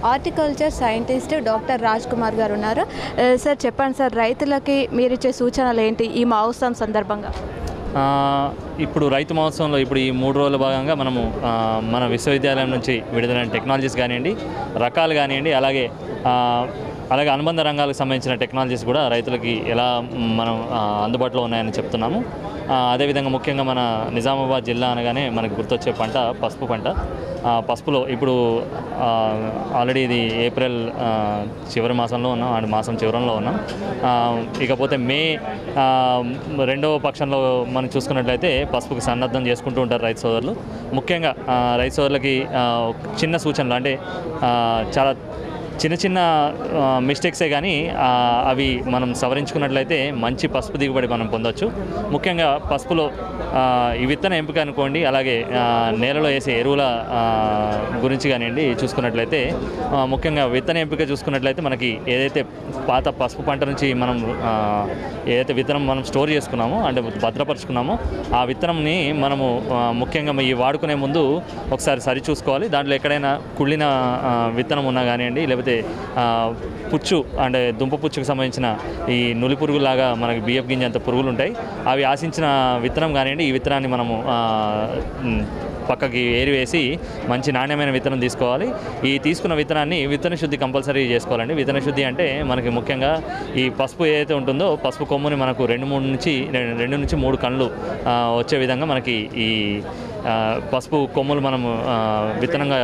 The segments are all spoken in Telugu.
Horticulture scientist doctor Raj Kumar గారు ఉన్నారు. సార్ చెప్పండి సార్, రైతులకి మీరిచ్చే సూచనలు ఏంటి ఈ మహోత్సవం సందర్భంగా? ఇప్పుడు రైతు మహోత్సవంలో ఇప్పుడు ఈ 3 రోజుల భాగంగా మనము మన విశ్వవిద్యాలయం నుంచి విడుదలైన టెక్నాలజీస్ కానివ్వండి, రకాలు కానివ్వండి, అలాగే అనుబంధ రంగాలకు సంబంధించిన టెక్నాలజీస్ కూడా రైతులకి ఎలా మనం అందుబాటులో ఉన్నాయని చెప్తున్నాము. అదేవిధంగా ముఖ్యంగా మన నిజామాబాద్ జిల్లా అనగానే మనకు గుర్తొచ్చే పంట పసుపు పంట. పసుపులో ఇప్పుడు ఆల్రెడీ ఇది ఏప్రిల్ చివరి మాసంలో ఉన్నాం, అండ్ మాసం చివరంలో ఉన్నాం. ఇకపోతే మే 2వ పక్షంలో మనం చూసుకున్నట్లయితే పసుపుకి సన్నద్ధం చేసుకుంటూ ఉంటారు రైతు సోదరులు. ముఖ్యంగా రైతు సోదరులకి చిన్న సూచనలు, అంటే చాలా చిన్న మిస్టేక్సే కానీ అవి మనం సవరించుకున్నట్లయితే మంచి పసుపు దిగుబడి మనం పొందవచ్చు. ముఖ్యంగా పసుపులో ఈ విత్తన ఎంపిక అనుకోండి, అలాగే నేలలో వేసే ఎరువుల గురించి కానివ్వండి చూసుకున్నట్లయితే, ముఖ్యంగా విత్తన ఎంపిక చూసుకున్నట్లయితే మనకి ఏదైతే పాత పసుపు పంట నుంచి మనం ఏదైతే విత్తనం మనం స్టోర్ చేసుకున్నామో, అంటే భద్రపరుచుకున్నామో, ఆ విత్తనంని మనము ముఖ్యంగా ఈ వాడుకునే ముందు ఒకసారి సరి చూసుకోవాలి. దాంట్లో ఎక్కడైనా కుళ్ళిన విత్తనం ఉన్నా కానివ్వండి, లేకపోతే పుచ్చు అంటే దుంప పుచ్చుకు సంబంధించిన ఈ నులి పురుగులాగా మనకి బియ్యపు గింజ అంత పురుగులు ఉంటాయి, అవి ఆశించిన విత్తనం కానివ్వండి, ఈ విత్తనాన్ని మనము పక్కకి ఏరివేసి మంచి నాణ్యమైన విత్తనం తీసుకోవాలి. ఈ తీసుకున్న విత్తనాన్ని విత్తన శుద్ధి కంపల్సరీ చేసుకోవాలండి. విత్తన శుద్ధి అంటే మనకి ముఖ్యంగా ఈ పసుపు ఏదైతే ఉంటుందో, పసుపు కొమ్ముని మనకు 2 నుంచి 3 కళ్ళు వచ్చే విధంగా మనకి ఈ పసుపు కొమ్ములు మనము విత్తనంగా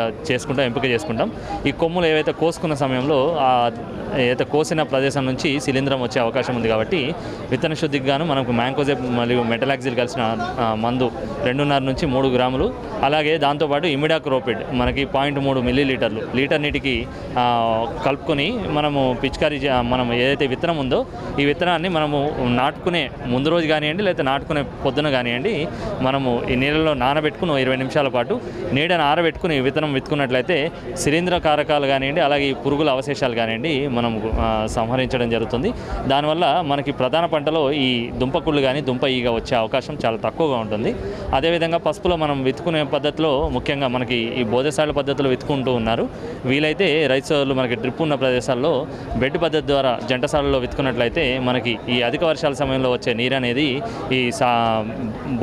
ఎంపిక చేసుకుంటాం. ఈ కొమ్ములు ఏవైతే కోసుకున్న సమయంలో ఏదైతే కోసిన ప్రదేశం నుంచి శిలీంధ్రం వచ్చే అవకాశం ఉంది. కాబట్టి విత్తన శుద్ధికి గాను మనకు మ్యాంకోజెబ్ మరియు మెటలాక్సిల్ కలిసిన మందు 2.5 నుంచి 3 గ్రాములు, అలాగే దాంతోపాటు ఇమిడాక్రోపిడ్ మనకి 0.3 మిల్లీలీటర్లు లీటర్ నీటికి కలుపుకొని మనము పిచికారీ మనం ఏదైతే విత్తనం ఉందో ఈ విత్తనాన్ని మనము నాటుకునే ముందు రోజు కానివ్వండి, లేకపోతే నాటుకునే పొద్దున కానివ్వండి, మనము ఈ నీళ్ళలో నానబెట్టుకుని 20 నిమిషాల పాటు నీడను ఆరబెట్టుకుని విత్తనం విత్తుకున్నట్లయితే శిలీంధ్ర కారకాలు కానివ్వండి, అలాగే ఈ పురుగుల అవశేషాలు కానివ్వండి మనం సంహరించడం జరుగుతుంది. దానివల్ల మనకి ప్రధాన పంటలో ఈ దుంపకుళ్ళు కానీ దుంప ఈగ వచ్చే అవకాశం చాలా తక్కువగా ఉంటుంది. అదేవిధంగా పసుపులో మనం విత్తుకునే పద్ధతిలో ముఖ్యంగా మనకి ఈ బోధశాల పద్ధతిలో విత్తుకుంటూ ఉన్నారు. వీలైతే రైతు సోదరులు మనకి డ్రిప్ ఉన్న ప్రదేశాల్లో బెడ్ పద్ధతి ద్వారా జంటసాలలో విత్తుకున్నట్లయితే మనకి ఈ అధిక వర్షాల సమయంలో వచ్చే నీరు అనేది ఈ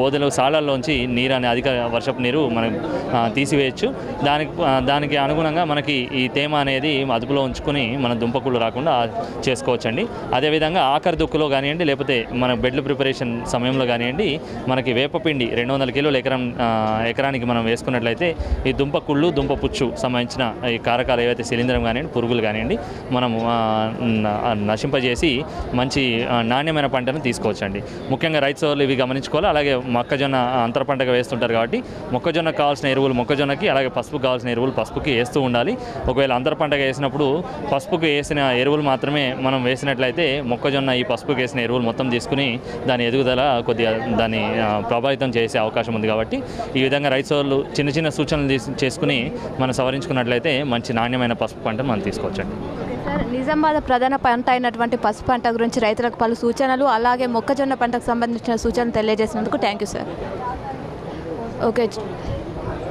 బోధలు సాళల్లోంచి నీరు అనే అధిక వర్షపు నీరు మనం తీసివేయచ్చు. దానికి అనుగుణంగా మనకి ఈ తేమ అనేది అదుపులో ఉంచుకొని మన దుంపకుళ్ళు రాకుండా చేసుకోవచ్చండి. అదేవిధంగా ఆఖరి దుక్కులో కానివ్వండి, లేకపోతే మన బెడ్లు ప్రిపరేషన్ సమయంలో కానివ్వండి, మనకి వేపపిండి 200 కిలోల ఎకరానికి మనం వేసుకున్నట్లయితే ఈ దుంపకుళ్ళు దుంప పుచ్చు సంబంధించిన ఈ కారకాలు ఏవైతే శిలీంధ్రం కానివ్వండి, పురుగులు కానివ్వండి, మనము నశింపజేసి మంచి నాణ్యమైన పంటను తీసుకోవచ్చండి. ముఖ్యంగా రైతు సోదరులు ఇవి గమనించుకోవాలి. అలాగే మొక్కజొన్న అంతర పంటగా వేస్తుంటారు కాబట్టి మొక్కజొన్నకు కావాల్సిన ఎరువులు మొక్కజొన్నకి, అలాగే పసుపుకు కావాల్సిన ఎరువులు పసుపుకి వేస్తూ ఉండాలి. ఒకవేళ అంతర పంటగా వేసినప్పుడు పసుపుకు వేసిన ఎరువులు మాత్రమే మనం వేసినట్లయితే మొక్కజొన్న ఈ పసుపుకి వేసిన ఎరువులు మొత్తం తీసుకుని దాని ఎదుగుదల కొద్దిగా దాన్ని ప్రభావితం చేసే అవకాశం ఉంది. కాబట్టి ఈ విధంగా రైతు సోదరులు చిన్న సూచనలు చేసుకుని మనం సవరించుకున్నట్లయితే మంచి నాణ్యమైన పసుపు పంటను మనం తీసుకోవచ్చండి. సార్, నిజామాబాద్ ప్రధాన పంట అయినటువంటి పసుపు పంట గురించి రైతులకు పలు సూచనలు, అలాగే మొక్కజొన్న పంటకు సంబంధించిన సూచనలు తెలియజేసినందుకు థ్యాంక్ యూ సార్. ఓకే.